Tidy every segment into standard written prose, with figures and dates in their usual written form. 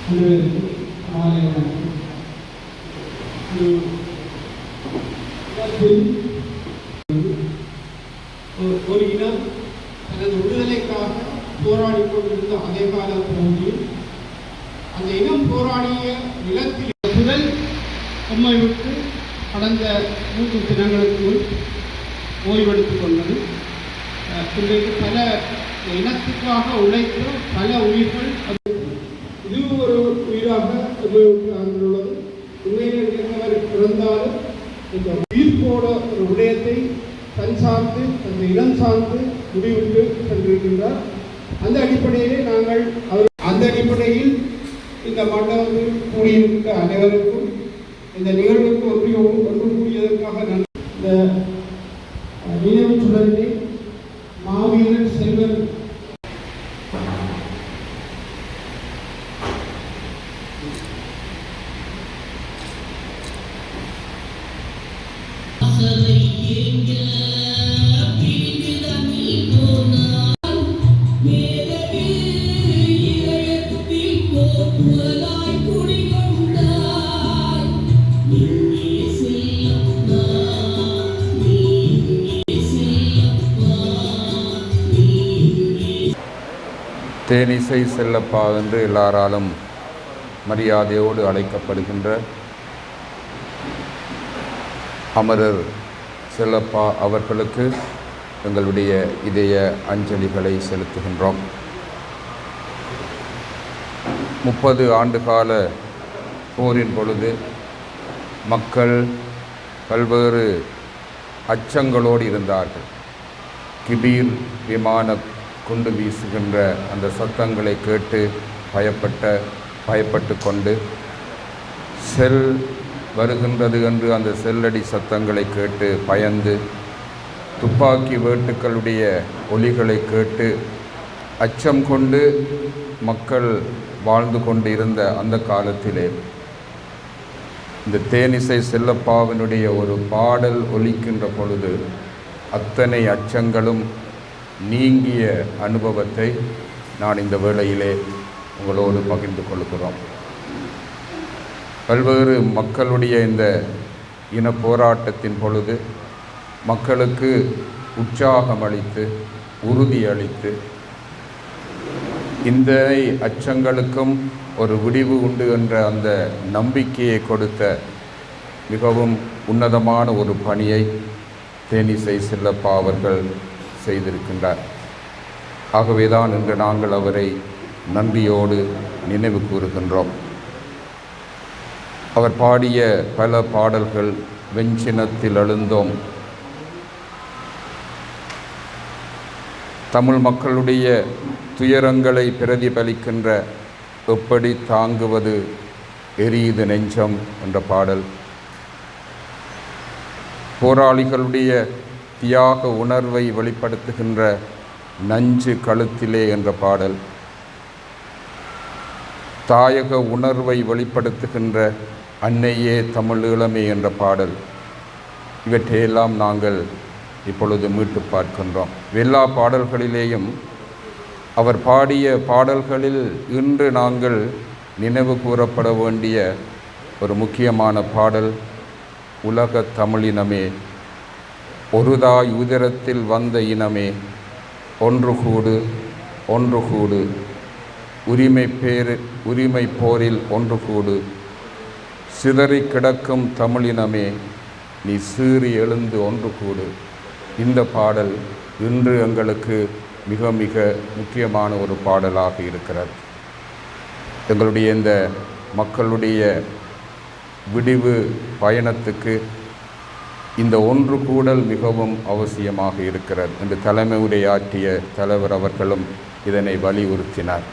ஒரு இனம் தனது விடுதலைக்காக போராடி கொண்டிருந்த அதே கால பகுதியில் அந்த இனம் போராடிய நிலத்தில் முதல் எம்மை விட்டு கடந்த 3 தினங்களுக்கு ஓய்வெடுத்துக் கொண்டது. இன்றைக்கு பல இனத்துக்காக உழைத்த பல உயிர்கள் இது ஒரு உயிராக உள்ளது. உண்மையிலே பிறந்தாலும் இந்த உயிர்ப்போட ஒரு விடயத்தை தன் சார்ந்து அந்த இடம் சார்ந்து முடிவிட்டு சென்றிருக்கின்றார். அந்த அடிப்படையிலே நாங்கள் அந்த அடிப்படையில் இந்த மண்டபத்தில் கூடியிருக்கின்ற அனைவருக்கும் இந்த நிகழ்வுக்கு ஒன்று கூடியதற்காக இந்த நினைவு சுடரினை மாவீரர் செல்வன் தேனிசை செல்லப்பா என்று எல்லாராலும் மரியாதையோடு அழைக்கப்படுகின்ற அமரர் செல்லப்பா அவர்களுக்கு எங்களுடைய இதய அஞ்சலிகளை செலுத்துகின்றோம். 30 ஆண்டுகால போரின் பொழுது மக்கள் பல்வேறு அச்சங்களோடு இருந்தார்கள். கிபீர் விமான குண்டு வீசுகின்ற அந்த சத்தங்களை கேட்டு பயப்பட்டு கொண்டு செல் வருகின்றது என்று அந்த செல்லடி சத்தங்களை கேட்டு பயந்து துப்பாக்கி வேட்டுக்களுடைய ஒலிகளை கேட்டு அச்சம் கொண்டு மக்கள் வாழ்ந்து கொண்டு இருந்த அந்த காலத்திலே இந்த தேனிசை செல்லப்பாவினுடைய ஒரு பாடல் ஒலிக்கின்ற பொழுது அத்தனை அச்சங்களும் நீங்கிய அனுபவத்தை நான் இந்த வேளையிலே உங்களோடு பகிர்ந்து கொள்கிறோம். பல்வேறு மக்களுடைய இந்த இன போராட்டத்தின் பொழுது மக்களுக்கு உற்சாகம் அளித்து உறுதி அளித்து இந்த அச்சங்களுக்கும் ஒரு விடிவு உண்டு என்ற அந்த நம்பிக்கையை கொடுத்த மிகவும் உன்னதமான ஒரு பணியை தேனிசை செல்லப்பா அவர்கள் செய்திருக்கின்றார். ஆகவேதான் இன்று நாங்கள் அவரை நன்றியோடு நினைவு கூறுகின்றோம். அவர் பாடிய பல பாடல்கள் வெஞ்சினத்தில் எழுந்தோம், தமிழ் மக்களுடைய துயரங்களை பிரதிபலிக்கின்ற எப்படி தாங்குவது எரியுது நெஞ்சம் என்ற பாடல், போராளிகளுடைய தியாக உணர்வை வெளிப்படுத்துகின்ற நஞ்சு கழுத்திலே என்ற பாடல், தாயக உணர்வை வெளிப்படுத்துகின்ற அன்னையே தமிழீழமே என்ற பாடல், இவற்றையெல்லாம் நாங்கள் இப்பொழுது மீட்டு பார்க்கின்றோம். எல்லா பாடல்களிலேயும் அவர் பாடிய பாடல்களில் இன்று நாங்கள் நினைவு கூறப்பட வேண்டிய ஒரு முக்கியமான பாடல் உலக தமிழினமே, ஒருதாய் உதிரத்தில் வந்த இனமே, ஒன்று கூடு ஒன்று கூடு, உரிமை போரில் ஒன்று கூடு, சிதறி கிடக்கும் தமிழினமே நீ சீறி எழுந்து ஒன்று கூடு. இந்த பாடல் இன்று எங்களுக்கு மிக மிக முக்கியமான ஒரு பாடலாக இருக்கிறது. எங்களுடைய இந்த மக்களுடைய விடிவு பயணத்துக்கு இந்த ஒன்று கூடல் மிகவும் அவசியமாக இருக்கிறது என்று தலைமை உரையாற்றிய தலைவர் அவர்களும் இதனை வலியுறுத்தினார்.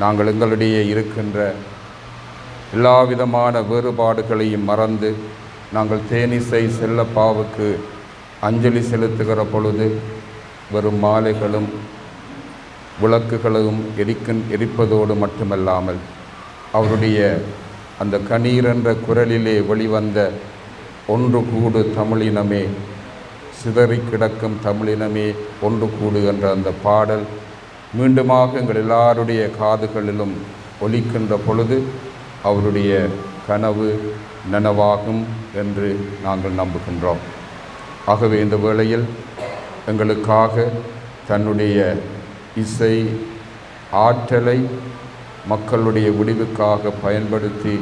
நாங்கள் எங்களிடையே இருக்கின்ற எல்லா விதமான வேறுபாடுகளையும் மறந்து நாங்கள் தேனிசை செல்லப்பாவுக்கு அஞ்சலி செலுத்துகிற பொழுது வெறும் மாலைகளும் விளக்குகளும் எரிப்பதோடு மட்டுமல்லாமல் அவருடைய அந்த கணீர் என்ற குரலிலே வெளிவந்த ஒன்று கூடு தமிழினமே, சிதறி கிடக்கும் தமிழினமே ஒன்று கூடு என்ற அந்த பாடல் மீண்டுமாக எங்கள் எல்லாருடைய காதுகளிலும் ஒலிக்கின்ற பொழுது அவருடைய கனவு நனவாகும் என்று நாங்கள் நம்புகின்றோம். ஆகவே இந்த வேளையில் எங்களுக்காக தன்னுடைய இசை ஆற்றலை மக்களுடைய விடிவுக்காக பயன்படுத்தி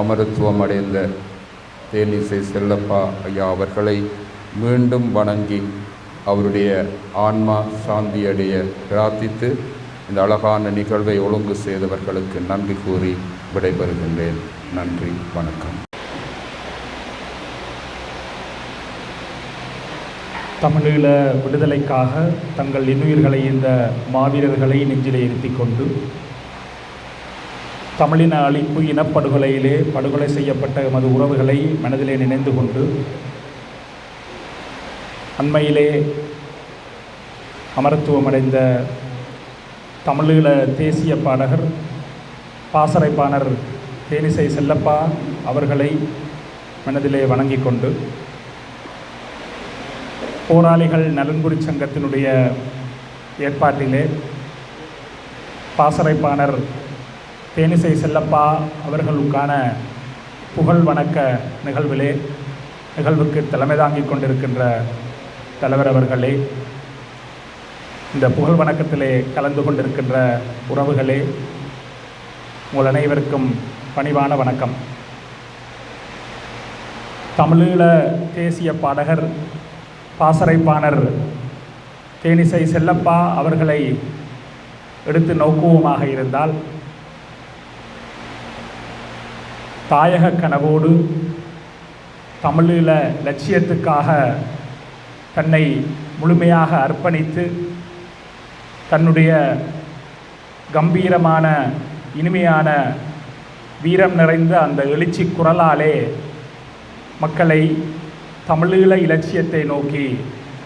அமரத்துவம் அடைந்த தேனிசை செல்லப்பா ஐயா அவர்களை மீண்டும் வணங்கி அவருடைய ஆன்மா சாந்தியடைய பிரார்த்தித்து இந்த அழகான நிகழ்வை ஒழுங்கு செய்தவர்களுக்கு நன்றி கூறி விடைபெறுகின்றேன். நன்றி, வணக்கம். தமிழீழ விடுதலைக்காக தங்கள் இன்னுயிர்களை இந்த மாவீரர்களை நெஞ்சிலே இருத்தி கொண்டு தமிழின அழிப்பு இனப்படுகொலையிலே படுகொலை செய்யப்பட்ட எமது உறவுகளை மனதிலே நினைந்து கொண்டு அண்மையிலே அமரத்துவமடைந்த தமிழீழ தேசிய பாடகர் பாசறைப்பாணர் தேனிசை செல்லப்பா அவர்களை மனதிலே வணங்கி கொண்டு போராளிகள் நலன்புரி சங்கத்தினுடைய ஏற்பாட்டிலே பாசறைப்பாணர் தேனிசை செல்லப்பா அவர்களுக்கான புகழ் வணக்க நிகழ்வுக்கு தலைமை தாங்கிக் கொண்டிருக்கின்ற தலைவர் அவர்களே, இந்த புகழ் வணக்கத்திலே கலந்து கொண்டிருக்கின்ற உறவுகளே, உங்கள் அனைவருக்கும் பணிவான வணக்கம். தமிழீழ தேசிய பாடகர் பாசறைப்பாணர் தேனிசை செல்லப்பா அவர்களை எடுத்து நோக்குவோமாக இருந்தால், தாயக கனவோடு தமிழீழ லட்சியத்துக்காக தன்னை முழுமையாக அர்ப்பணித்து தன்னுடைய கம்பீரமான இனிமையான வீரம் நிறைந்த அந்த எழுச்சி குரலாலே மக்களை தமிழீழ இலட்சியத்தை நோக்கி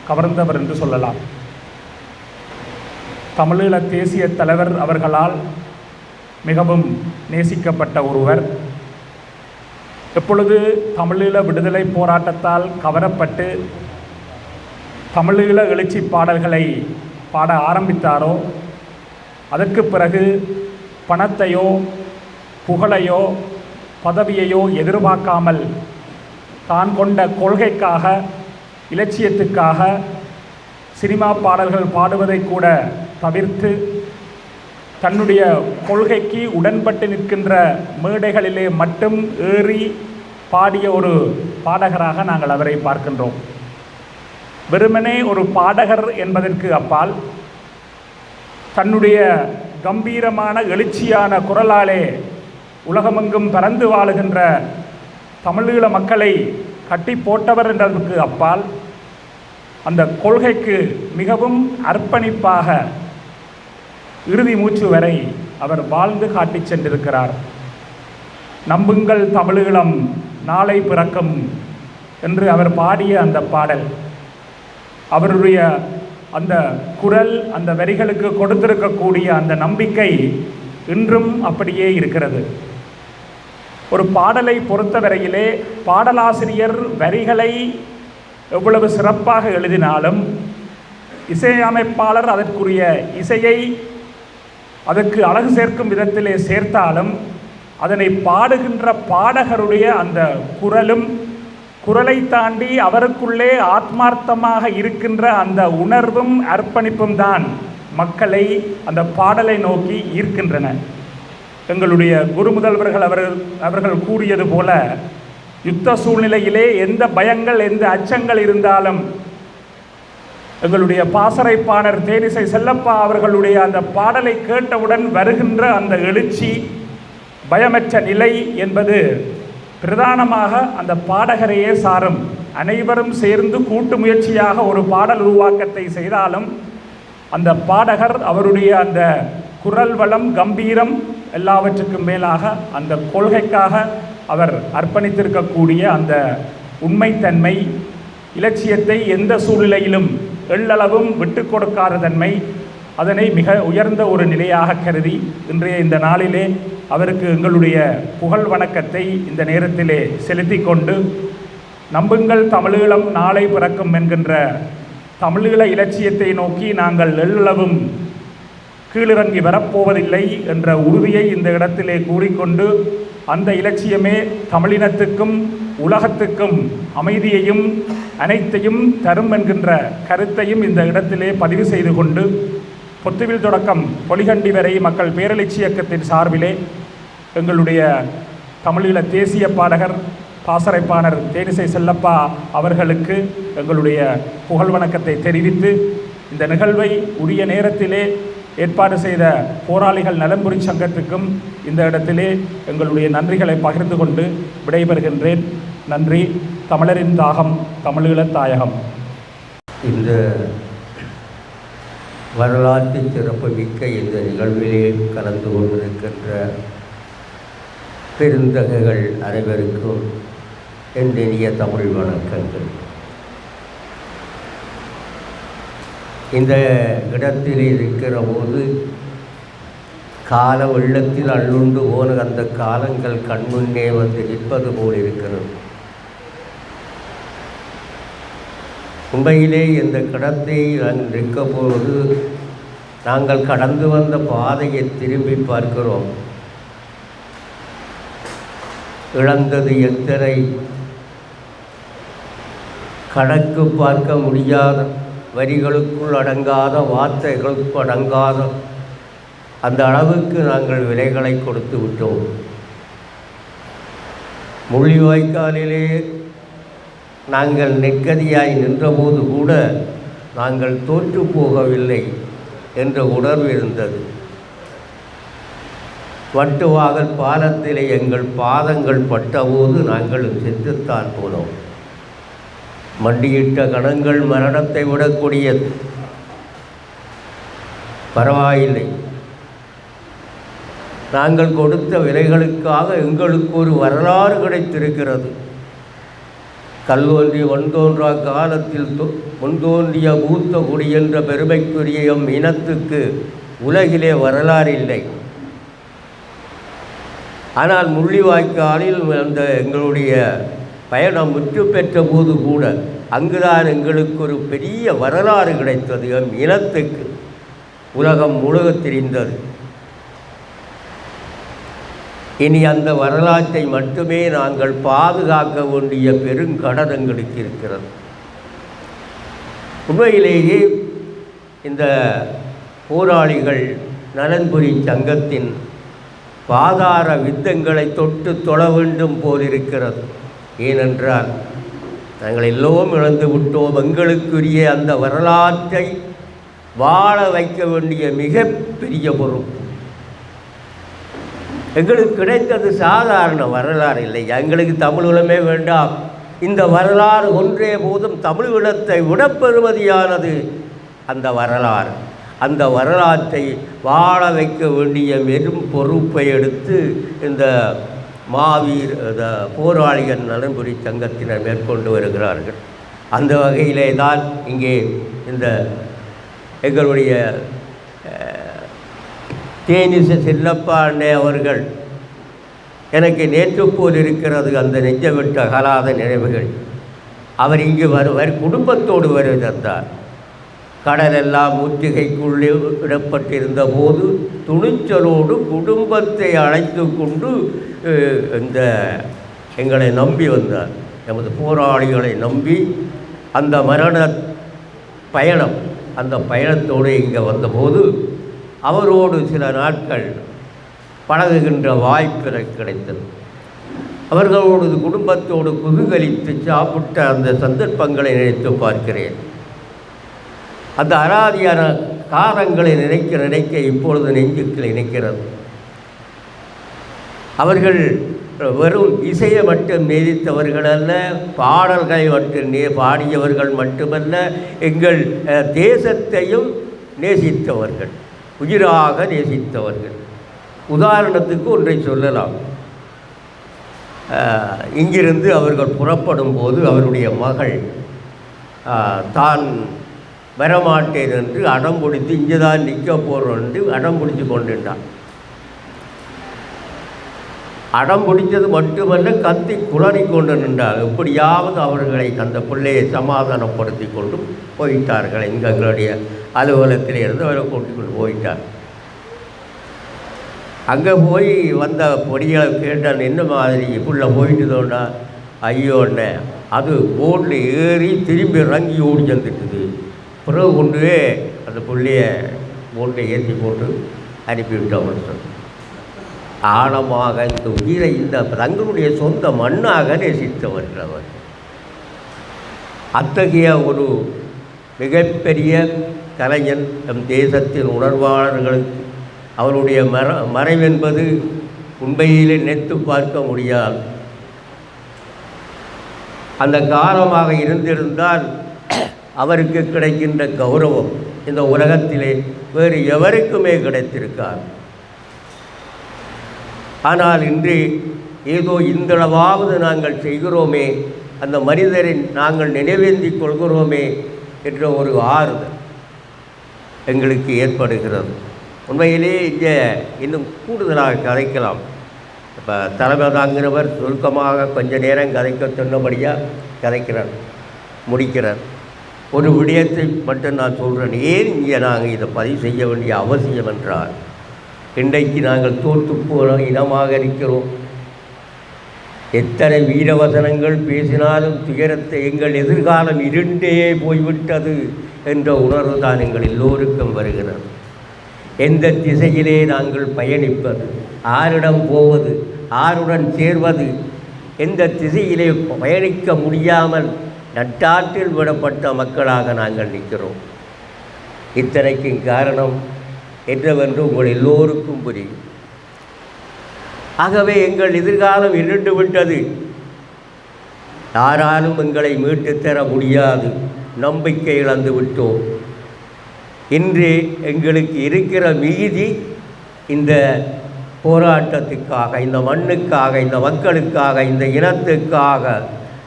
கவர்ந்தவர் என்று சொல்லலாம். தமிழீழ தேசிய தலைவர் அவர்களால் மிகவும் நேசிக்கப்பட்ட ஒருவர். எப்பொழுது தமிழீழ விடுதலை போராட்டத்தால் கவரப்பட்டு தமிழீழ எழுச்சி பாடல்களை பாட ஆரம்பித்தாரோ, அதற்கு பிறகு பணத்தையோ புகழையோ பதவியையோ எதிர்பார்க்காமல் தான் கொண்ட கொள்கைக்காக இலட்சியத்துக்காக சினிமா பாடல்கள் பாடுவதை கூட தவிர்த்து தன்னுடைய கொள்கைக்கு உடன்பட்டு நிற்கின்ற மேடைகளிலே மட்டும் ஏறி பாடிய ஒரு பாடகராக நாங்கள் அவரை பார்க்கின்றோம். வெறுமனே ஒரு பாடகர் என்பதற்கு அப்பால் தன்னுடைய கம்பீரமான எழுச்சியான குரலாலே உலகமெங்கும் பறந்து வாழுகின்ற தமிழீழ மக்களை கட்டி போட்டவர் என்றதற்கு அப்பால் அந்த கொள்கைக்கு மிகவும் அர்ப்பணிப்பாக இறுதி மூச்சு வரை அவர் வாழ்ந்து காட்டி சென்றிருக்கிறார். நம்புங்கள் தமிழீழம் நாளை பிறக்கும் என்று அவர் பாடிய அந்த பாடல், அவருடைய அந்த குரல், அந்த வரிகளுக்கு கொடுத்திருக்கக்கூடிய அந்த நம்பிக்கை இன்றும் அப்படியே இருக்கிறது. ஒரு பாடலை பொறுத்தவரையிலே பாடலாசிரியர் வரிகளை எவ்வளவு சிறப்பாக எழுதினாலும், இசையமைப்பாளர் அதற்குரிய இசையை அதற்கு அழகு சேர்க்கும் விதத்திலே சேர்த்தாலும், அதனை பாடுகின்ற பாடகருடைய அந்த குரலும், குரலை தாண்டி அவருக்குள்ளே ஆத்மார்த்தமாக இருக்கின்ற அந்த உணர்வும் அர்ப்பணிப்பும் தான் மக்களை அந்த பாடலை நோக்கி ஈர்க்கின்றன. எங்களுடைய குரு முதல்வர்கள் அவர்கள் கூறியது போல, யுத்த சூழ்நிலையிலே எந்த பயங்கள் எந்த அச்சங்கள் இருந்தாலும் எங்களுடைய பாசறைப்பாணர் தேனிசை செல்லப்பா அவர்களுடைய அந்த பாடலை கேட்டவுடன் வருகின்ற அந்த எழுச்சி, பயமற்ற நிலை என்பது பிரதானமாக அந்த பாடகரையே சாரும். அனைவரும் சேர்ந்து கூட்டு முயற்சியாக ஒரு பாடல் உருவாக்கத்தை செய்தாலும் அந்த பாடகர் அவருடைய அந்த குரல் வளம், கம்பீரம், எல்லாவற்றுக்கும் மேலாக அந்த கொள்கைக்காக அவர் அர்ப்பணித்திருக்கக்கூடிய அந்த உண்மைத்தன்மை, இலட்சியத்தை எந்த சூழ்நிலையிலும் எள்ளளவும் விட்டு கொடுக்காத தன்மை, அதனை மிக உயர்ந்த ஒரு நிலையாக கருதி இன்றைய இந்த நாளிலே அவருக்கு எங்களுடைய புகழ் வணக்கத்தை இந்த நேரத்திலே செலுத்தி கொண்டு, நம்புங்கள் தமிழீழம் நாளை பிறக்கும் என்கின்ற தமிழீழ இலட்சியத்தை நோக்கி நாங்கள் எள்ளளவும் கீழிறங்கி வரப்போவதில்லை என்ற உறுதியை இந்த இடத்திலே கூறிக்கொண்டு, அந்த இலட்சியமே தமிழினத்துக்கும் உலகத்துக்கும் அமைதியையும் அனைத்தையும் தரும் என்கின்ற கருத்தையும் இந்த இடத்திலே பதிவு செய்து கொண்டு, பொத்துவில் தொடக்கம் பொலிகண்டி வரை மக்கள் பேரெழுச்சி இயக்கத்தின் சார்பிலே எங்களுடைய தமிழீழ தேசிய பாடகர் பாசறைப்பாணர் தேனிசை செல்லப்பா அவர்களுக்கு எங்களுடைய புகழ் வணக்கத்தை தெரிவித்து, இந்த நிகழ்வை உரிய நேரத்திலே ஏற்பாடு செய்த போராளிகள் நலன்புரி சங்கத்துக்கும் இந்த இடத்திலே எங்களுடைய நன்றிகளை பகிர்ந்து கொண்டு விடைபெறுகின்றேன். நன்றி. தமிழரின் தாகம், தமிழீழத் தாயகம். இந்த வரலாற்று சிறப்பு மிக்க இந்த நிகழ்விலே கலந்து கொண்டிருக்கின்ற பெருந்தகைகள் அனைவருக்கும் என் இனிய தமிழ் வணக்கங்கள். இந்த இடத்தில் இருக்கிற போது கால வெள்ளத்தில் அள்ளுண்டு போன அந்த காலங்கள் கண்முன்னே வந்து நிற்பது போல் இருக்கிறது. உண்மையிலே இந்த கடத்தை நிற்க போது நாங்கள் கடந்து வந்த பாதையை திரும்பி பார்க்கிறோம். இழந்தது எத்தனை, கணக்கு பார்க்க முடியாத, வரிகளுக்குள் அடங்காத, வார்த்தைகளுக்கு அடங்காத அந்த அளவுக்கு நாங்கள் விலைகளை கொடுத்து விட்டோம். முள்ளிவாய்க்காலிலே நாங்கள் நெற்கதியாய் நின்றபோது கூட நாங்கள் தோற்று போகவில்லை என்ற உணர்வு இருந்தது. வட்டுவாகல் பாலத்திலே எங்கள் பாதங்கள் பட்டபோது நாங்கள் செத்துத்தான் போனோம். மண்டியிட்ட கணங்கள் மரணத்தை விடக்கூடியது. பரவாயில்லை, நாங்கள் கொடுத்த விலைகளுக்காக எங்களுக்கு ஒரு வரலாறு கிடைத்திருக்கிறது. கல்லோன்றி ஒன்றோன்றா காலத்தில் முன்தோன்றிய மூத்த குடி என்ற பெருமைக்குரிய எம் இனத்துக்கு உலகிலே வரலாறு இல்லை. ஆனால் முள்ளிவாய்க்காலில் அந்த எங்களுடைய பயணம் முற்று பெற்ற போது கூட அங்குதான் எங்களுக்கு ஒரு பெரிய வரலாறு கிடைத்தது. எம் இனத்துக்கு உலகம் முழுக தெரிந்தது. இனி அந்த வரலாற்றை மட்டுமே நாங்கள் பாதுகாக்க வேண்டிய பெருங்கடன் எங்களுக்கு இருக்கிறது. உண்மையிலேயே இந்த போராளிகள் நலன்புரி சங்கத்தின் பாதார வித்தங்களை தொட்டு தொழ வேண்டும் போலிருக்கிறது. ஏனென்றால் நாங்கள் எல்லோரும் இழந்து விட்டோம். எங்களுக்குரிய அந்த வரலாற்றை வாழ வைக்க வேண்டிய மிகப்பெரிய பொறுப்பு எங்களுக்கு கிடைத்தது. சாதாரண வரலாறு இல்லை. எங்களுக்கு தமிழீழமே வேண்டாம், இந்த வரலாறு ஒன்றே போதும். தமிழீழத்தை விட பெறுமதியானது அந்த வரலாறு. அந்த வரலாற்றை வாழ வைக்க வேண்டிய பெரும் பொறுப்பை எடுத்து இந்த போராளிகள் நலன்புரி சங்கத்தினர் மேற்கொண்டு வருகிறார்கள். அந்த வகையிலே தான் இங்கே இந்த எங்களுடைய தேனிசை செல்லப்பா அண்ணே அவர்கள் எனக்கு நேற்று போல் இருக்கிறது அந்த நெஞ்சவிட்ட அகலாத நினைவுகள். அவர் இங்கு குடும்பத்தோடு வருவதார். கடலெல்லாம் முற்றுகைக்குள்ளே விடப்பட்டிருந்த போது துணிச்சலோடு குடும்பத்தை அழைத்து கொண்டு இந்த எங்களை நம்பி வந்தார். நமது போராளிகளை நம்பி அந்த மரண பயணம், அந்த பயணத்தோடு இங்கே வந்தபோது அவரோடு சில நாட்கள் பழகுகின்ற வாய்ப்பு கிடைத்தது. அவர்களோடு குடும்பத்தோடு குதூகலித்து சாப்பிட்ட அந்த சந்தர்ப்பங்களை நினைத்து பார்க்கிறேன். அந்த அராதியான காலங்களை நினைக்க இப்பொழுது நெஞ்சுக்கள் நினைக்கிறது. அவர்கள் வெறும் இசையை மட்டும் நேசித்தவர்கள் அல்ல, பாடல்களை மட்டும் பாடியவர்கள் மட்டுமல்ல, எங்கள் தேசத்தையும் நேசித்தவர்கள், உயிராக நேசித்தவர்கள். உதாரணத்துக்கு ஒன்றை சொல்லலாம். இங்கிருந்து அவர்கள் புறப்படும் போது அவருடைய மகள் தான் வரமாட்டேன் என்று அடம் பிடித்து இங்கே தான் நிற்க போகிறோம் என்று அடம் பிடித்து கொண்டுட்டான். அடம் பிடித்தது மட்டுமல்ல, கத்தி குளறி கொண்டு நின்றார். எப்படியாவது அவர்களை அந்த பிள்ளையை சமாதானப்படுத்தி கொண்டு போயிட்டார்கள். எங்களுடைய அலுவலகத்தில் இருந்து அவரை கூட்டி கொண்டு போயிட்டார். அங்கே போய் வந்த பொடிகளை கேட்டான், என்ன மாதிரி இப்படில போயிட்டுதோண்டா. ஐயோண்ணே, அது போட்டில் ஏறி திரும்பி இறங்கி ஓடி வந்துட்டுது. பிறகு கொண்டு அந்த பிள்ளைய போட்டில் ஏற்றி போட்டு அனுப்பிவிட்டோம்னு சொன்ன. ஆழமாக இந்த உயிரை இந்த தங்களுடைய சொந்த மண்ணாக நேசித்தவர்கள் அவர். அத்தகைய ஒரு மிகப்பெரிய கலைஞன் நம் தேசத்தின் உணர்வாளர்களுக்கு அவருடைய மறைவென்பது உண்மையிலே நினைத்து பார்க்க முடியாது. அந்த காலமாக இருந்திருந்தால் அவருக்கு கிடைக்கின்ற கௌரவம் இந்த உலகத்திலே வேறு எவருக்குமே கிடைத்திருக்கார். ஆனால் இன்று ஏதோ இந்தளவாவது நாங்கள் செய்கிறோமே, அந்த மனிதரை நாங்கள் நினைவேந்தி கொள்கிறோமே என்ற ஒரு ஆறுதல் எங்களுக்கு ஏற்படுகிறது. உண்மையிலே இங்கே இன்னும் கூடுதலாக கதைக்கலாம். இப்போ தலைமை தாங்கிறவர் சுருக்கமாக கொஞ்ச நேரம் கதைக்க சொன்னபடியாக கதைக்கிறார், முடிக்கிறார். ஒரு விடயத்தை மட்டும் நான் சொல்கிறேன். ஏன் இங்கே நாங்கள் இதை பதிவு செய்ய வேண்டிய அவசியம் என்றால், இன்றைக்கு நாங்கள் தோற்று போன இனமாக இருக்கிறோம். எத்தனை வீரவசனங்கள் பேசினாலும் துயரத்தை எங்கள் எதிர்காலம் இருண்டே போய்விட்டது என்ற உணர்வு தான் எங்கள் எல்லோருக்கும் வருகிறது. எந்த திசையிலே நாங்கள் பயணிப்பது, ஆரிடம் போவது, ஆருடன் சேர்வது, எந்த திசையிலே பயணிக்க முடியாமல் நட்டாற்றில் விடப்பட்ட மக்களாக நாங்கள் நிற்கிறோம். இத்தனைக்கும் காரணம் என்னவென்று உங்கள் எல்லோருக்கும் புரியும். ஆகவே எங்கள் எதிர்காலம் இருண்டு விட்டது. யாராலும் எங்களை மீட்டு தர முடியாது. நம்பிக்கை இழந்து விட்டோம். இன்று எங்களுக்கு இருக்கிற மீதி இந்த போராட்டத்துக்காக, இந்த மண்ணுக்காக, இந்த மக்களுக்காக, இந்த இனத்துக்காக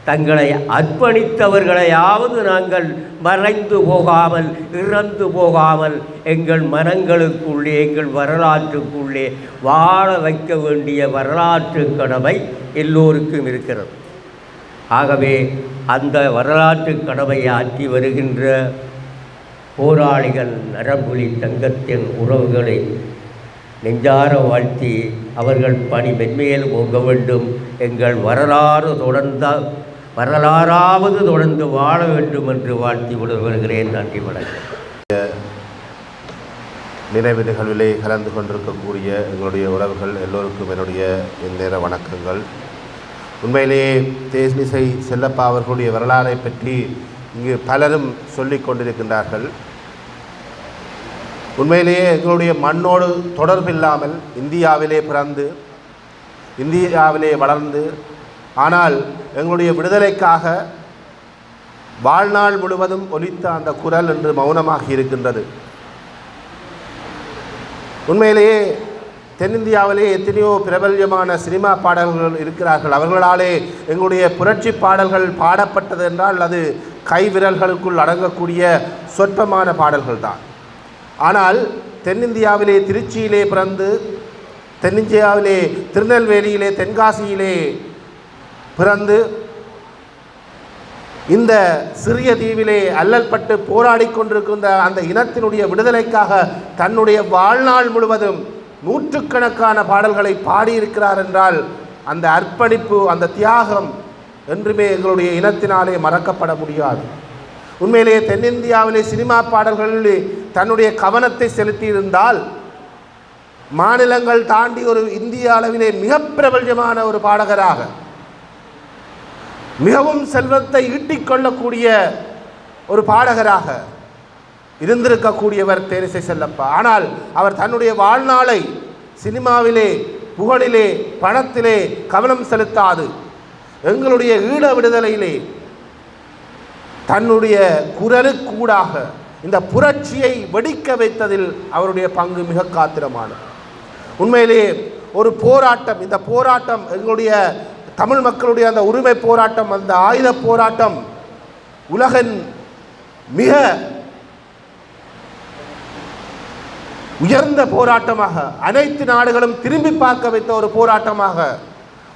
தங்களை அர்ப்பணித்தவர்களையாவது நாங்கள் மறைந்து போகாமல், இறந்து போகாமல் எங்கள் மனங்களுக்குள்ளே, எங்கள் வரலாற்றுக்குள்ளே வாழ வைக்க வேண்டிய வரலாற்று கடமை எல்லோருக்கும் இருக்கிறது. ஆகவே அந்த வரலாற்று கடமையை ஆற்றி வருகின்ற போராளிகள் நரம்புலி தங்கத்தின் உறவுகளை நெஞ்சார வாழ்த்தி அவர்கள் பணி மென்மேலும் போக வேண்டும். எங்கள் வரலாறாவது தொடர்ந்து வாழ வேண்டும் என்று வாழ்த்தி விடுகிறேன். நன்றி, வணக்கம். நினைவு நிகழ்விலே கலந்து கொண்டிருக்கக்கூடிய எங்களுடைய உறவுகள் எல்லோருக்கும் என்னுடைய இந்நேர வணக்கங்கள். உண்மையிலேயே தேனிசை செல்லப்பா அவர்களுடைய வரலாறை பற்றி இங்கு பலரும் சொல்லிக் கொண்டிருக்கின்றார்கள். உண்மையிலேயே எங்களுடைய மண்ணோடு தொடர்பில்லாமல் இந்தியாவிலே பிறந்து, இந்தியாவிலே வளர்ந்து, ஆனால் எங்களுடைய விடுதலைக்காக வாழ்நாள் முழுவதும் ஒலித்த அந்த குரல் என்று மௌனமாகி இருக்கின்றது. உண்மையிலேயே தென்னிந்தியாவிலே எத்தனையோ பிரபல்யமான சினிமா பாடல்கள் இருக்கிறார்கள். அவர்களாலே எங்களுடைய புரட்சி பாடல்கள் பாடப்பட்டது என்றால் அது கைவிரல்களுக்குள் அடங்கக்கூடிய சொற்பமான பாடல்கள் தான். ஆனால் தென்னிந்தியாவிலே திருச்சியிலே பிறந்து, தென்னிந்தியாவிலே திருநெல்வேலியிலே, தென்காசியிலே பிறந்து, இந்த சிறிய தீவிலே அல்லல்பட்டு போராடி கொண்டிருக்கின்ற அந்த இனத்தினுடைய விடுதலைக்காக தன்னுடைய வாழ்நாள் முழுவதும் நூற்றுக்கணக்கான பாடல்களை பாடியிருக்கிறார் என்றால் அந்த அர்ப்பணிப்பு, அந்த தியாகம் என்றுமே எங்களுடைய இனத்தினாலே மறக்கப்பட முடியாது. உண்மையிலேயே தென்னிந்தியாவிலே சினிமா பாடல்களில் தன்னுடைய கவனத்தை செலுத்தியிருந்தால் மாநிலங்கள் தாண்டி ஒரு இந்திய அளவிலே மிக பிரபல்யமான ஒரு பாடகராக, மிகவும் செல்வத்தை ஈட்டிக்கொள்ளக்கூடிய ஒரு பாடகராக இருந்திருக்கக்கூடியவர் தேனிசை செல்லப்பா. ஆனால் அவர் தன்னுடைய வாழ்நாளை சினிமாவிலே, புகழிலே, பணத்திலே கவனம் செலுத்தாது எங்களுடைய ஈழ விடுதலையிலே தன்னுடைய குரலுக்கூடாக இந்த புரட்சியை வெடிக்க வைத்ததில் அவருடைய பங்கு மிக காத்திரமானது. உண்மையிலே ஒரு போராட்டம், இந்த போராட்டம் எங்களுடைய தமிழ் மக்களுடைய அந்த உரிமை போராட்டம், அந்த ஆயுத போராட்டம் உலகின் மிக உயர்ந்த போராட்டமாக, அனைத்து நாடுகளும் திரும்பி பார்க்க வைத்த ஒரு போராட்டமாக,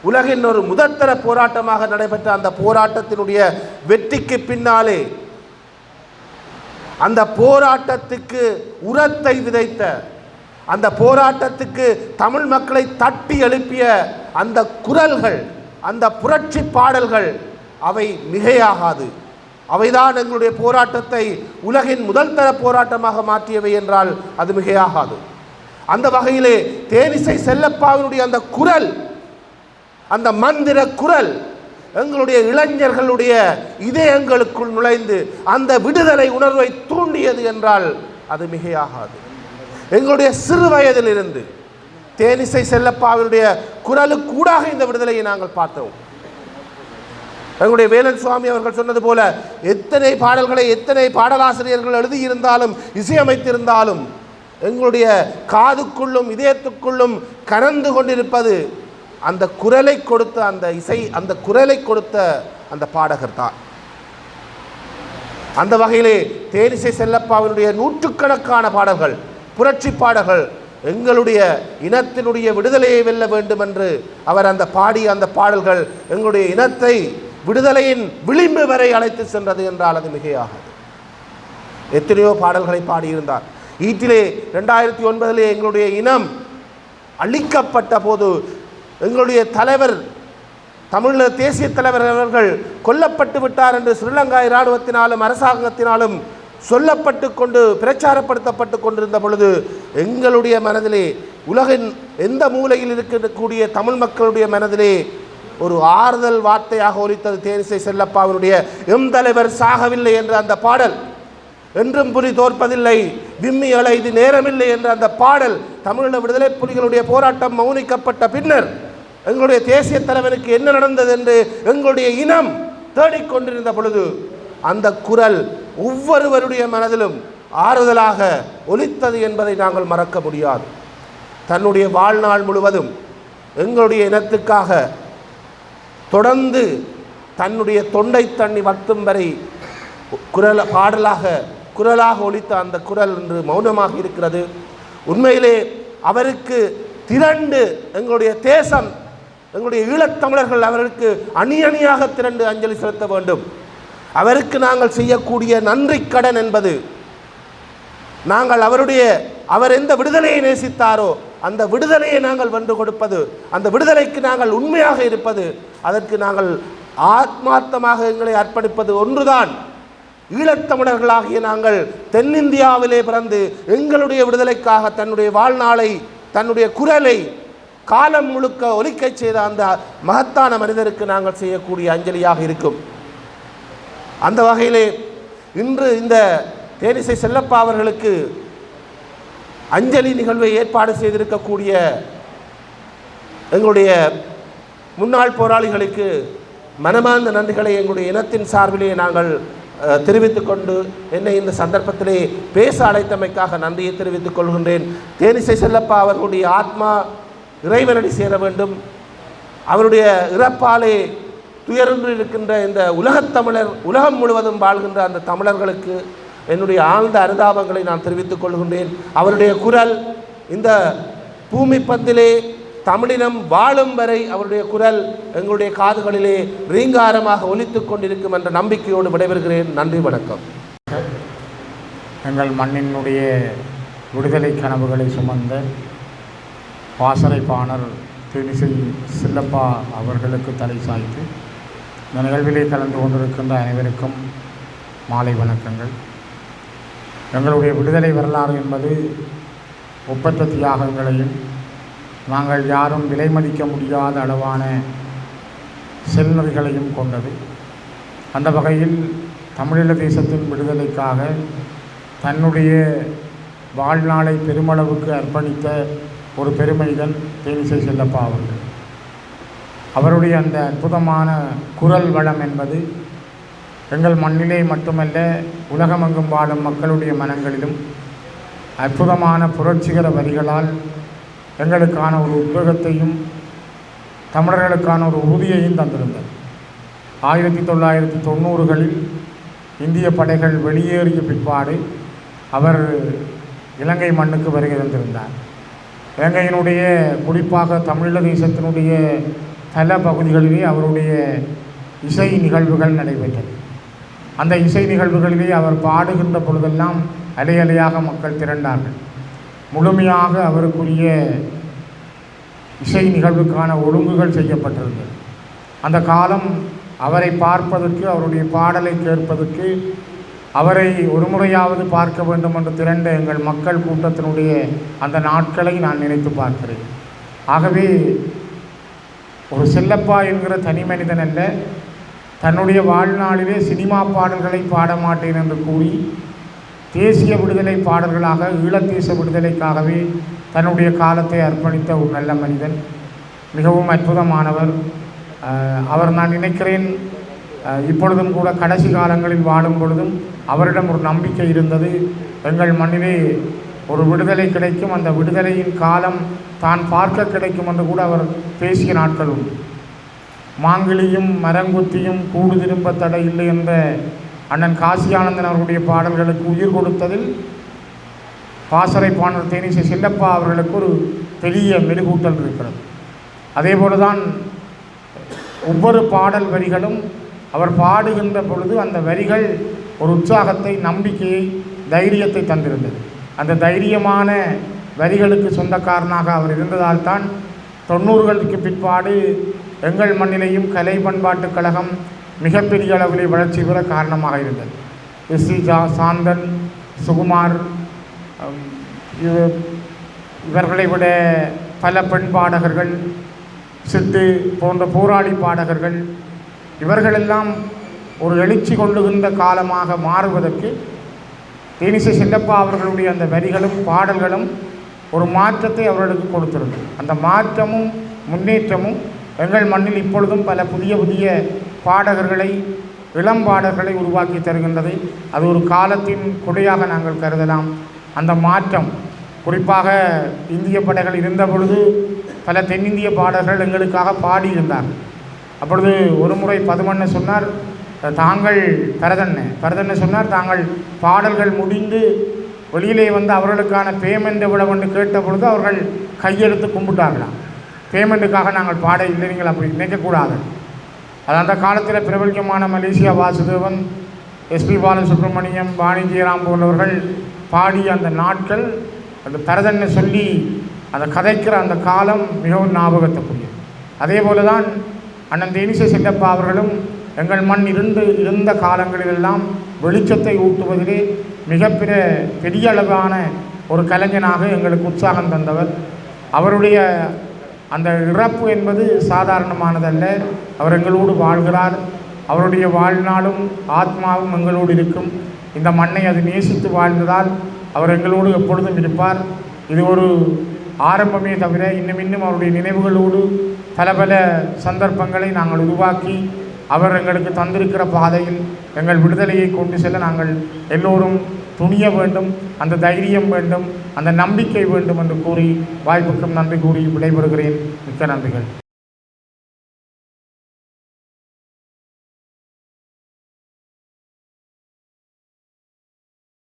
உலகின் ஒரு முதற்தர போராட்டமாக நடைபெற்ற அந்த போராட்டத்தினுடைய வெற்றிக்கு பின்னாலே அந்த போராட்டத்துக்கு உரத்தை விதைத்த, அந்த போராட்டத்துக்கு தமிழ் மக்களை தட்டி எழுப்பிய அந்த குரல்கள், அந்த புரட்சி பாடல்கள் அவை மிகையாகாது. அவைதான் எங்களுடைய போராட்டத்தை உலகின் முதல் தர போராட்டமாக மாற்றியவை என்றால் அது மிகையாகாது. அந்த வகையிலே தேனிசை செல்லப்பாவினுடைய அந்த குரல், அந்த மந்திர குரல் எங்களுடைய இளைஞர்களுடைய இதயங்களுக்குள் நுழைந்து அந்த விடுதலை உணர்வை தூண்டியது என்றால் அது மிகையாகாது. எங்களுடைய சிறு வயதிலிருந்து தேனிசை செல்லப்பாவினுடைய குரலுக்கூடாக இந்த விடுதலையை நாங்கள் பார்த்தோம். எங்களுடைய வேலன் சுவாமி அவர்கள் சொன்னது போல எத்தனை பாடல்களை எத்தனை பாடலாசிரியர்கள் எழுதியிருந்தாலும் இசையமைத்திருந்தாலும் எங்களுடைய காதுக்குள்ளும் இதயத்துக்குள்ளும் கனந்து கொண்டிருப்பது அந்த குரலை கொடுத்த அந்த இசை, அந்த குரலை கொடுத்த அந்த பாடகர் தான். அந்த வகையிலே தேனிசை செல்லப்பாவினுடைய நூற்றுக்கணக்கான பாடல்கள், புரட்சி பாடல்கள் எங்களுடைய இனத்தினுடைய விடுதலையை வெல்ல வேண்டும் என்று அவர் அந்த பாடிய அந்த பாடல்கள் எங்களுடைய இனத்தை விடுதலையின் விளிம்பு வரை அழைத்து சென்றது என்றால் அது மிகையாகாது. எத்தனையோ பாடல்களை பாடியிருந்தார். ஈட்டிலே 2009 எங்களுடைய இனம் அழிக்கப்பட்ட போது எங்களுடைய தலைவர், தமிழக தேசிய தலைவர் அவர்கள் கொல்லப்பட்டு விட்டார் என்று ஸ்ரீலங்கா இராணுவத்தினாலும் அரசாங்கத்தினாலும் சொல்லப்பட்டு கொண்டு பிரச்சாரப்படுத்தப்பட்டு கொண்டிருந்த பொழுது எங்களுடைய மனதிலே, உலகின் எந்த மூலையில் இருக்கக்கூடிய தமிழ் மக்களுடைய மனதிலே ஒரு ஆறுதல் வார்த்தையாக ஒலித்தது தேனிசை செல்லப்பாவினுடைய எம் தலைவர் சாகவில்லை என்ற அந்த பாடல். என்றும் புலி தோற்பதில்லை, விம்மி அலைது நேரமில்லை என்ற அந்த பாடல் தமிழீழ விடுதலை புலிகளுடைய போராட்டம் மௌனிக்கப்பட்ட பின்னர் எங்களுடைய தேசிய தலைவனுக்கு என்ன நடந்தது என்று எங்களுடைய இனம் தேடிக்கொண்டிருந்த பொழுது அந்த குரல் ஒவ்வொருவருடைய மனதிலும் ஆறுதலாக ஒலித்தது என்பதை நாங்கள் மறக்க முடியாது. தன்னுடைய வாழ்நாள் முழுவதும் எங்களுடைய இனத்துக்காக தொடர்ந்து தன்னுடைய தொண்டை தண்ணி வத்தும் வரை குரலாக ஒலித்த அந்த குரல் இன்று மௌனமாக இருக்கிறது. உண்மையிலே அவருக்கு திரண்டு எங்களுடைய தேசம், எங்களுடைய ஈழத்தமிழர்கள் அவருக்கு அணி அணியாக திரண்டு அஞ்சலி செலுத்த வேண்டும். அவருக்கு நாங்கள் செய்யக்கூடிய நன்றி கடன் என்பது நாங்கள் அவர் எந்த விடுதலையை நேசித்தாரோ அந்த விடுதலையை நாங்கள் வென்று கொடுப்பது, அந்த விடுதலைக்கு நாங்கள் உண்மையாக இருப்பது, அதற்கு நாங்கள் ஆத்மார்த்தமாக எங்களை அர்ப்பணிப்பது ஒன்றுதான். ஈழத்தமிழர்களாகிய நாங்கள் தென்னிந்தியாவிலே பிறந்து எங்களுடைய விடுதலைக்காக தன்னுடைய வாழ்நாளை, தன்னுடைய குரலை காலம் முழுக்க ஒலிக்கச் செய்த அந்த மகத்தான மனிதருக்கு நாங்கள் செய்யக்கூடிய அஞ்சலியாக இருக்கும். அந்த வகையிலே இன்று இந்த தேனிசை செல்லப்பா அவர்களுக்கு அஞ்சலி நிகழ்வை ஏற்பாடு செய்திருக்கக்கூடிய எங்களுடைய முன்னாள் போராளிகளுக்கு மனமார்ந்த நன்றிகளை எங்களுடைய இனத்தின் சார்பிலே நாங்கள் தெரிவித்துக் கொண்டு என்னை இந்த சந்தர்ப்பத்திலே பேச அழைத்தமைக்காக நன்றியை தெரிவித்துக் கொள்கின்றேன். தேனிசை செல்லப்பா அவர்களுடைய ஆத்மா இறைவனடி சேர வேண்டும். அவருடைய இறப்பாலே துயர்ந்து இருக்கின்ற இந்த உலகத்தமிழர், உலகம் முழுவதும் வாழ்கின்ற அந்த தமிழர்களுக்கு என்னுடைய ஆழ்ந்த அனுதாபங்களை நான் தெரிவித்துக் கொள்கின்றேன். அவருடைய குரல் இந்த பூமி பந்திலே தமிழினம் வாழும் வரை அவருடைய குரல் எங்களுடைய காதுகளிலே ரீங்காரமாக ஒலித்துக் கொண்டிருக்கும் என்ற நம்பிக்கையோடு விடைபெறுகிறேன். நன்றி, வணக்கம். எங்கள் மண்ணினுடைய விடுதலை கனவுகளை சுமந்த பாசறைப்பாணர் தேனிசை செல்லப்பா அவர்களுக்கு தலை சாய்த்து இந்த நிகழ்விலே கலந்து கொண்டிருக்கின்ற அனைவருக்கும் மாலை வணக்கங்கள். எங்களுடைய விடுதலை வரலாறு என்பது ஒப்பற்ற தியாகங்களையும் நாங்கள் யாரும் விலை மதிக்க முடியாத அளவான செல்நெறிகளையும் கொண்டது. அந்த வகையில் தமிழீழ தேசத்தின் விடுதலைக்காக தன்னுடைய வாழ்நாளை பெருமளவுக்கு அர்ப்பணித்த ஒரு பெருமனிதன் தேனிசை செல்லப்பா அவர்கள். அவருடைய அந்த அற்புதமான குரல் வளம் என்பது எங்கள் மண்ணிலே மட்டுமல்ல, உலகமெங்கும் வாழும் மக்களுடைய மனங்களிலும் அற்புதமான புரட்சிகர வரிகளால் எங்களுக்கான ஒரு உத்வேகத்தையும் தமிழர்களுக்கான ஒரு உறுதியையும் தந்திருந்தது. 1990களில் இந்திய படைகள் வெளியேறிய பிற்பாடு அவர் இலங்கை மண்ணுக்கு வருகை தந்திருந்தார். இலங்கையினுடைய குறிப்பாக தமிழீழ தேசத்தினுடைய பல பகுதிகளிலே அவருடைய இசை நிகழ்வுகள் நடைபெற்றது. அந்த இசை நிகழ்வுகளிலே அவர் பாடுகின்ற பொழுதெல்லாம் அலை அலையாக மக்கள் திரண்டார்கள். முழுமையாக அவருக்குரிய இசை நிகழ்வுக்கான ஒழுங்குகள் செய்யப்பட்டிருந்தது. அந்த காலம் அவரை பார்ப்பதற்கு, அவருடைய பாடலை கேட்பதற்கு, அவரை ஒரு முறையாவது பார்க்க வேண்டும் என்று திரண்ட எங்கள் மக்கள் கூட்டத்தினுடைய அந்த நாட்களை நான் நினைத்து பார்க்கிறேன். ஆகவே ஒரு செல்லப்பா என்கிற தனி மனிதன் அல்ல, தன்னுடைய வாழ்நாளிலே சினிமா பாடல்களை பாட மாட்டேன் என்று கூறி தேசிய விடுதலை பாடல்களாக, ஈழத்தேச விடுதலைக்காகவே தன்னுடைய காலத்தை அர்ப்பணித்த ஒரு நல்ல மனிதன், மிகவும் அற்புதமானவர். அவர் நான் நினைக்கிறேன் இப்பொழுதும் கூட கடைசி காலங்களில் வாழும் பொழுதும் அவரிடம் ஒரு நம்பிக்கை இருந்தது. எங்கள் மண்ணிலே ஒரு விடுதலை கிடைக்கும், அந்த விடுதலையின் காலம் தான் பார்க்க கிடைக்கும் என்று கூட அவர் பேசிய நாட்கள் உண்டு. மாங்கிலியும் மரங்குத்தியும் கூடு திரும்ப தடை இல்லை என்ற அண்ணன் காசியானந்தன் அவர்களுடைய பாடல்களுக்கு உயிர் கொடுத்ததில் பாசறை பாடல் தேனிசை செல்லப்பா அவர்களுக்கு ஒரு பெரிய மெருகூட்டல் இருக்கிறது. அதே போலதான் ஒவ்வொரு பாடல் வரிகளும் அவர் பாடுகின்ற பொழுது அந்த வரிகள் ஒரு உற்சாகத்தை, நம்பிக்கையை, தைரியத்தை தந்திருந்தது. அந்த தைரியமான வரிகளுக்கு சொந்தக்காரனாக அவர் இருந்ததால் தான் 90களுக்கு பிற்பாடு எங்கள் மண்ணிலேயும் கலை பண்பாட்டுக் கழகம் மிகப்பெரிய அளவிலே வளர்ச்சி பெற காரணமாக இருந்தது. எஸ்சி சாந்தன், சுகுமார், இவர்களை விட பல பெண் பாடகர்கள், சித்து போன்ற போராளி பாடகர்கள், இவர்களெல்லாம் ஒரு எழுச்சி கொள்ளுகின்ற காலமாக மாறுவதற்கு தேனிசை செல்லப்பா அவர்களுடைய அந்த வரிகளும் பாடல்களும் ஒரு மாற்றத்தை அவர்களுக்கு கொடுத்திருந்தது. அந்த மாற்றமும் முன்னேற்றமும் எங்கள் மண்ணில் இப்பொழுதும் பல புதிய புதிய பாடகர்களை, இளம் பாடல்களை உருவாக்கி தருகின்றது. அது ஒரு காலத்தின் கொடையாக நாங்கள் கருதலாம். அந்த மாற்றம் குறிப்பாக இந்திய படைகள் இருந்த பொழுது பல தென்னிந்திய பாடல்கள் எங்களுக்காக பாடியிருந்தார்கள். அப்பொழுது ஒரு முறை பதுமண்ண சொன்னார், பரதண்ண சொன்னார், தாங்கள் பாடல்கள் முடிந்து வெளியிலே வந்து அவர்களுக்கான பேமெண்ட் எவ்வளவு என்று கேட்ட பொழுது அவர்கள் கையெடுத்து கும்பிட்டார்களாம். பேமெண்ட்டுக்காக நாங்கள் பாட இல்லை, நீங்கள் அப்படி நினைக்கக்கூடாது. அது அந்த காலத்தில் பிரபல்யமான மலேசியா வாசுதேவன், எஸ்பி பாலசுப்ரமணியம், வாணி ஜெயராம் போன்றவர்கள் பாடிய அந்த நாட்கள், அந்த பரதண்ண சொல்லி அந்த கதைக்கிற அந்த காலம் மிகவும் ஞாபகத்துக்குரியது. அதே போல தான் அண்ணன் தேனிசை செல்லப்பா அவர்களும் எங்கள் மண் இருந்த காலங்களிலெல்லாம் வெளிச்சத்தை ஊட்டுவதிலே பெரிய அளவான ஒரு கலைஞனாக எங்களுக்கு உற்சாகம் தந்தவர். அவருடைய அந்த இறப்பு என்பது சாதாரணமானதல்ல. அவர் எங்களோடு வாழ்கிறார். அவருடைய வாழ்நாளும் ஆத்மாவும் எங்களோடு இருக்கும். இந்த மண்ணை அது நேசித்து வாழ்ந்ததால் அவர் எங்களோடு எப்பொழுதும் இருப்பார். இது ஒரு ஆரம்பமே தவிர இன்னும் அவருடைய நினைவுகளோடு பல சந்தர்ப்பங்களை நாங்கள் உருவாக்கி அவர் எங்களுக்கு தந்திருக்கிற பாதையில் எங்கள் விடுதலையை கொண்டு செல்ல நாங்கள் எல்லோரும் துணிய வேண்டும், அந்த தைரியம் வேண்டும், அந்த நம்பிக்கை வேண்டும் என்று கூறி வாய்ப்புக்கும் நன்றி கூறி விடைபெறுகிறேன். மிக்க நன்றிகள்.